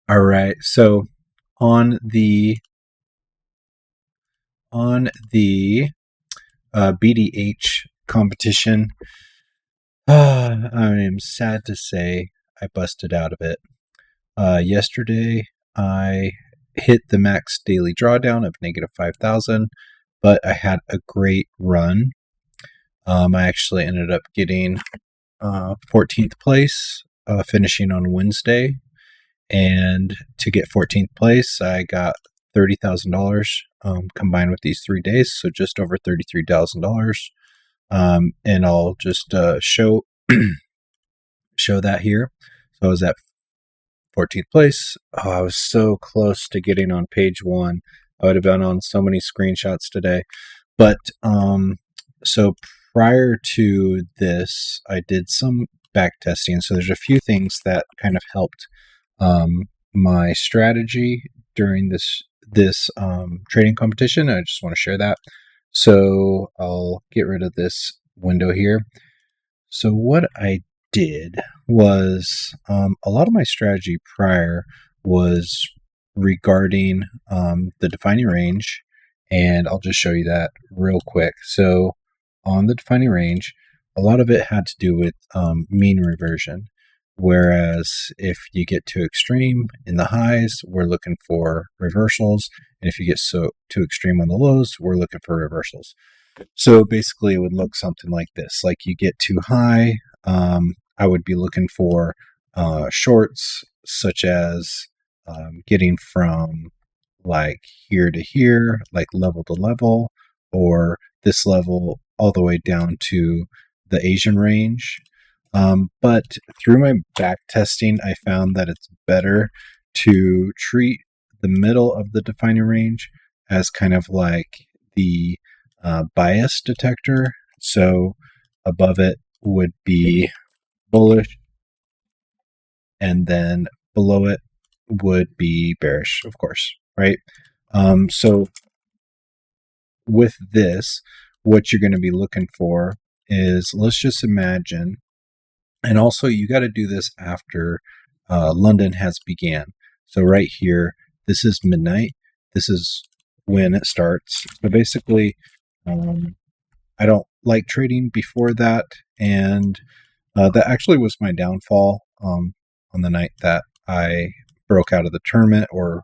All right. So on the BDH competition, I am sad to say I busted out of it. Yesterday, I hit the max daily drawdown of negative 5,000, but I had a great run. I actually ended up getting 14th place, finishing on Wednesday. And to get 14th place, I got $30,000 combined with these 3 days, so just over $33,000. And I'll just show that here. So I was at 14th place. Oh, I was so close to getting on page one. I would have been on so many screenshots today. But so prior to this, I did some back testing. So there's a few things that kind of helped my strategy during this trading competition. I just want to share that. So I'll get rid of this window here. So what I did was a lot of my strategy prior was regarding the defining range, and I'll just show you that real quick. So on the defining range, a lot of it had to do with mean reversion. Whereas if you get too extreme in the highs, we're looking for reversals. And if you get too extreme on the lows, we're looking for reversals. So basically it would look something like this. Like you get too high, I would be looking for shorts, such as getting from like here to here, like level to level, or this level all the way down to the Asian range. But through my back testing, I found that it's better to treat the middle of the defining range as kind of like the bias detector. So above it would be bullish, and then below it would be bearish, of course, right? So with this, what you're going to be looking for is, let's just imagine. And also, you got to do this after London has began. So right here, this is midnight. This is when it starts. So basically, I don't like trading before that, and that actually was my downfall on the night that I broke out of the tournament or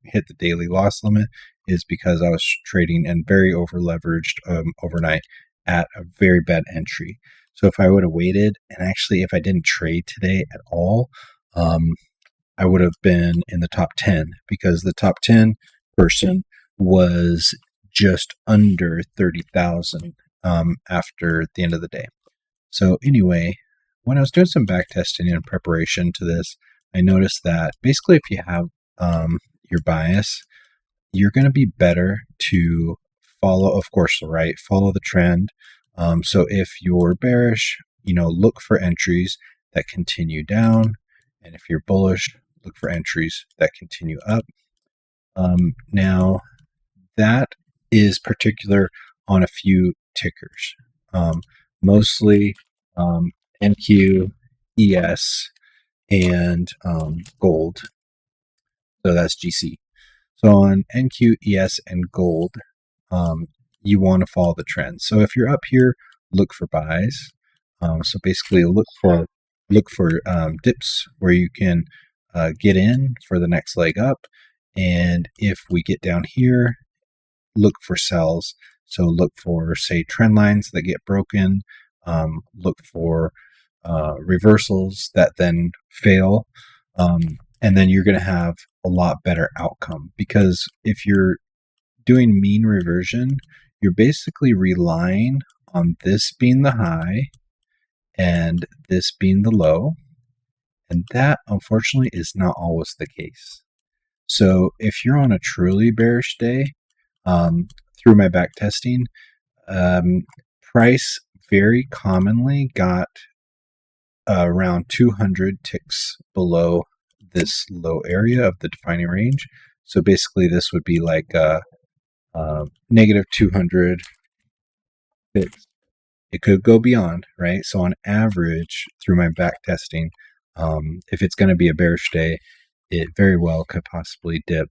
hit the daily loss limit, is because I was trading and very over leveraged overnight at a very bad entry. So if I would have waited, and actually if I didn't trade today at all, I would have been in the top 10, because the top 10 person was just under 30,000 after the end of the day. So anyway, when I was doing some back testing in preparation to this, I noticed that basically if you have your bias, you're going to be better to follow, of course, follow the trend. So if you're bearish, look for entries that continue down. And if you're bullish, look for entries that continue up. Now, that is particular on a few tickers, mostly NQ, ES, and gold. So that's GC. So on NQ, ES, and gold, you want to follow the trend. So if you're up here, look for buys. So basically, look for dips where you can get in for the next leg up. And if we get down here, look for sells. So look for, say, trend lines that get broken. Look for reversals that then fail. And then you're going to have a lot better outcome, because if you're doing mean reversion, you're basically relying on this being the high and this being the low. And that, unfortunately, is not always the case. So if you're on a truly bearish day, through my back testing, price very commonly got around 200 ticks below this low area of the defining range. So basically, this would be like negative 200 ticks. It could go beyond, right? So on average, through my back testing, if it's going to be a bearish day, it very well could possibly dip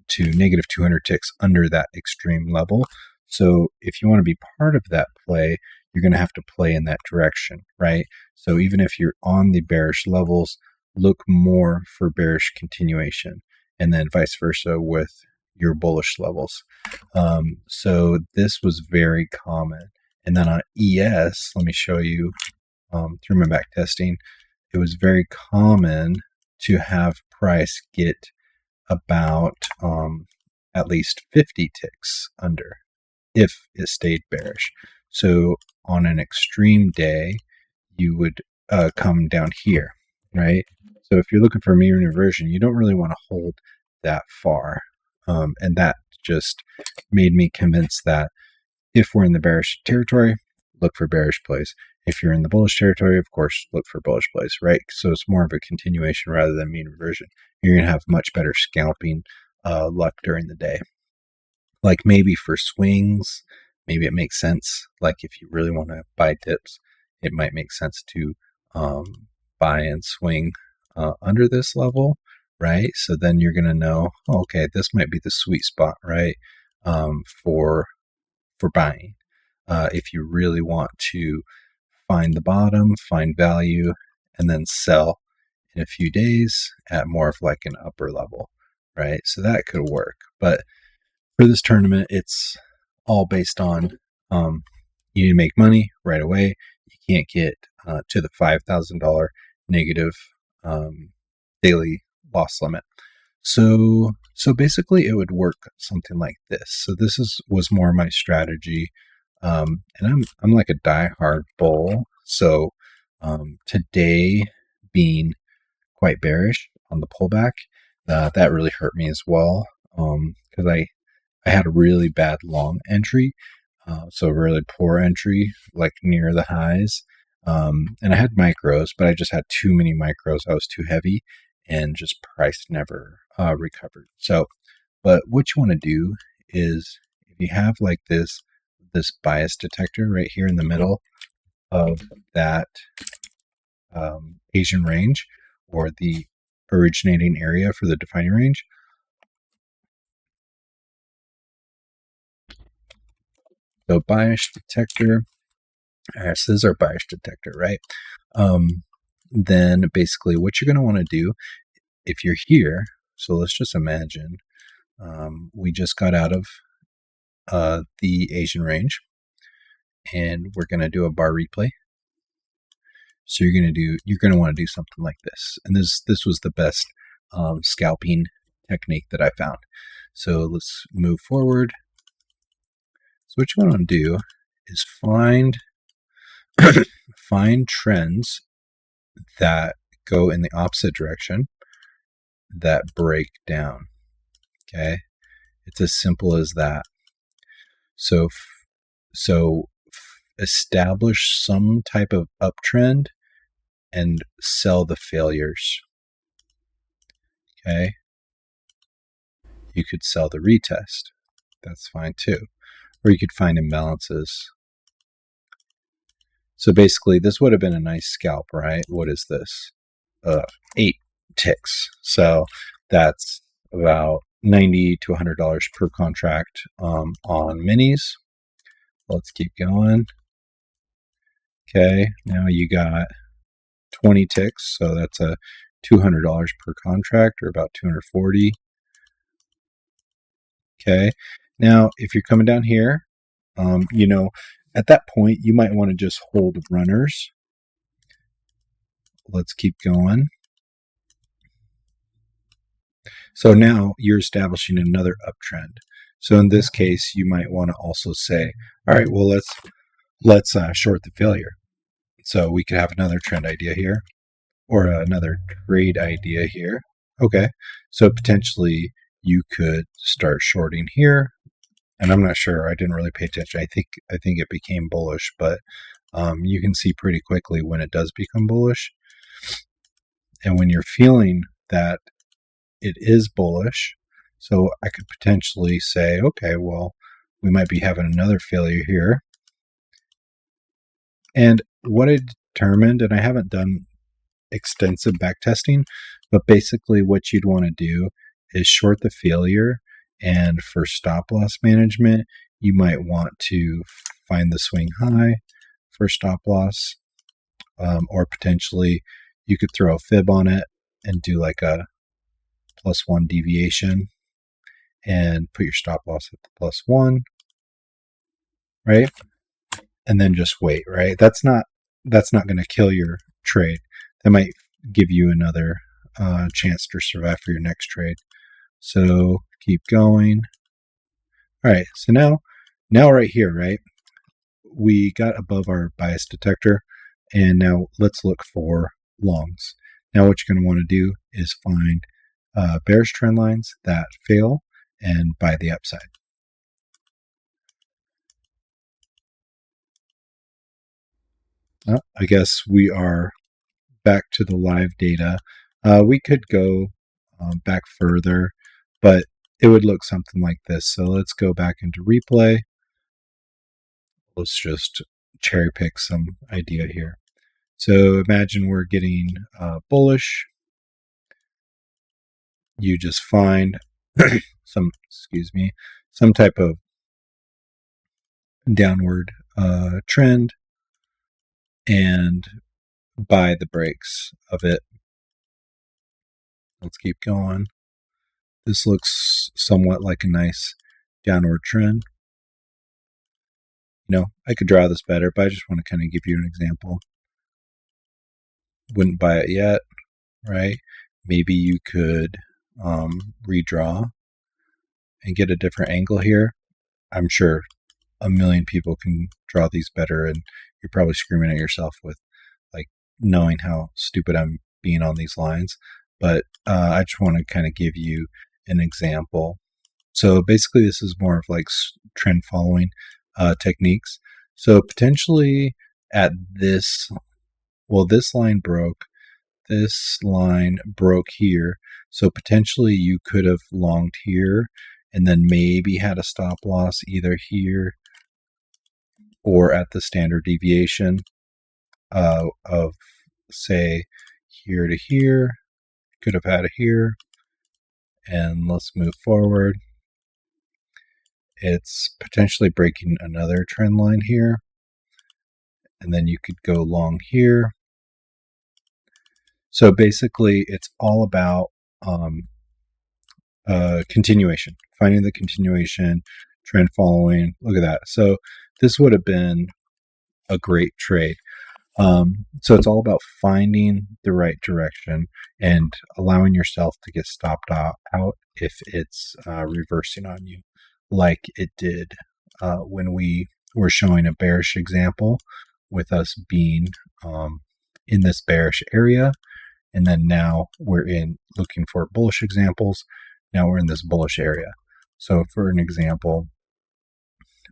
to negative 200 ticks under that extreme level. So if you want to be part of that play, you're going to have to play in that direction, right? So even if you're on the bearish levels, look more for bearish continuation, and then vice versa with your bullish levels. So this was very common. And then on ES, let me show you through my back testing, it was very common to have price get about at least 50 ticks under if it stayed bearish. So on an extreme day, you would come down here, right? So if you're looking for a mean reversion, you don't really want to hold that far. And that just made me convinced that if we're in the bearish territory, look for bearish plays. If you're in the bullish territory, of course, look for bullish plays, right? So it's more of a continuation rather than mean reversion. You're going to have much better scalping luck during the day. Like maybe for swings, maybe it makes sense. Like if you really want to buy dips, it might make sense to buy and swing under this level, right? So then you're going to know, okay, this might be the sweet spot, right, for buying. If you really want to find the bottom, find value, and then sell in a few days at more of like an upper level, right? So that could work. But for this tournament, it's all based on you need to make money right away. You can't get to the $5,000 negative daily loss limit. So basically, it would work something like this. So this was more my strategy, and I'm like a diehard bull. So today being quite bearish on the pullback, that really hurt me as well because I had a really bad long entry, so a really poor entry, like near the highs. And I had micros, but I just had too many micros. I was too heavy, and just price never recovered. So, but what you want to do is if you have like this bias detector right here in the middle of that Asian range or the originating area for the defining range. So bias detector, so this is our bias detector, right? Then basically what you're going to want to do if you're here, so let's just imagine we just got out of the Asian range and we're going to do a bar replay. So you're going to want to do something like this. And this was the best scalping technique that I found. So let's move forward. So what you want to do is find trends that go in the opposite direction that break down. Okay, it's as simple as that. So establish some type of uptrend and sell the failures. Okay, you could sell the retest. That's fine too. Or you could find imbalances. So basically, this would have been a nice scalp, right? What is this? 8 ticks. So that's about $90 to $100 per contract on minis. Let's keep going. Okay, now you got 20 ticks, so that's a $200 per contract, or about $240. Okay, now if you're coming down here, at that point you might want to just hold runners. Let's keep going. So now you're establishing another uptrend. So in this case, you might want to also say, all right, well, let's short the failure. So we could have another trend idea here, or another trade idea here. Okay, so potentially you could start shorting here, and I'm not sure. I didn't really pay attention. I think it became bullish, but you can see pretty quickly when it does become bullish, and when you're feeling that it is bullish. So I could potentially say, okay, well, we might be having another failure here. And what I determined, and I haven't done extensive backtesting, but basically what you'd want to do is short the failure, and for stop loss management, you might want to find the swing high for stop loss, or potentially you could throw a fib on it and do like a +1 deviation and put your stop loss at the +1, right? And then just wait, right? That's not going to kill your trade. That might give you another chance to survive for your next trade. So keep going. All right, so now right here, right? We got above our bias detector, and now let's look for longs. Now what you're going to want to do is find bearish trend lines that fail and buy the upside. I guess we are back to the live data. We could go back further, but it would look something like this. So let's go back into replay. Let's just cherry pick some idea here. So imagine we're getting bullish. You just find some type of downward trend and buy the breaks of it. Let's keep going. This looks somewhat like a nice downward trend. I could draw this better, but I just want to kind of give you an example. Wouldn't buy it yet, right? Maybe you could redraw and get a different angle here. I'm sure a million people can draw these better, and you're probably screaming at yourself with like knowing how stupid I'm being on these lines. But I just want to kind of give you an example. So basically this is more of like trend following techniques. So potentially at this line broke, this line broke here. So potentially you could have longed here and then maybe had a stop loss either here or at the standard deviation of say here to here. Could have had it here. And let's move forward. It's potentially breaking another trend line here. And then you could go long here. So basically, it's all about continuation, finding the continuation, trend following. Look at that. So this would have been a great trade. So it's all about finding the right direction and allowing yourself to get stopped out if it's reversing on you, like it did when we were showing a bearish example with us being in this bearish area. And then now we're looking for bullish examples. Now we're in this bullish area. So for an example,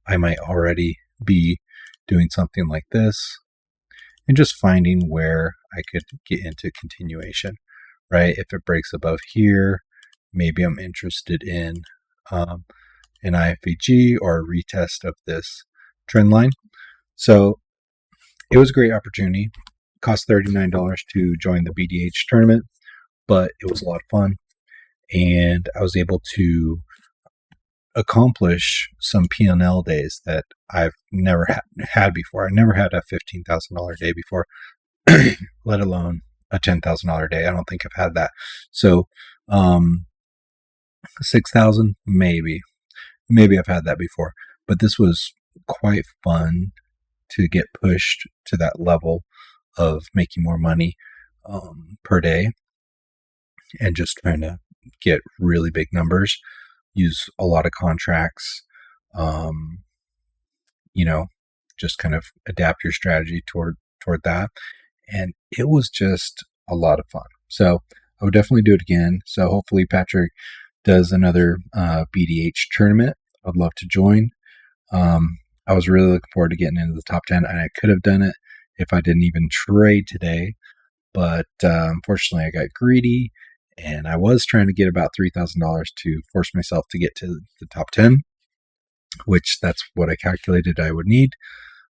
I might already be doing something like this and just finding where I could get into continuation, right? If it breaks above here, maybe I'm interested in an IFVG or a retest of this trend line. So it was a great opportunity. Cost $39 to join the BDH tournament, but it was a lot of fun. And I was able to accomplish some PnL days that I've never had before. I never had a $15,000 day before, let alone a $10,000 day. I don't think I've had that. So 6,000, maybe I've had that before, but this was quite fun to get pushed to that level of making more money per day and just trying to get really big numbers, use a lot of contracts, just kind of adapt your strategy toward that. And it was just a lot of fun. So I would definitely do it again. So hopefully Patrick does another BDH tournament. I'd love to join. I was really looking forward to getting into the top 10, and I could have done it if I didn't even trade today. But unfortunately, I got greedy, and I was trying to get about $3,000 to force myself to get to the top 10, which that's what I calculated I would need.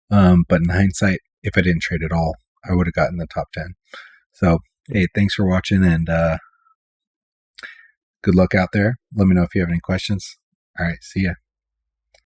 But in hindsight, if I didn't trade at all, I would have gotten the top 10. So Hey, thanks for watching, and good luck out there. Let me know if you have any questions. All right, see ya.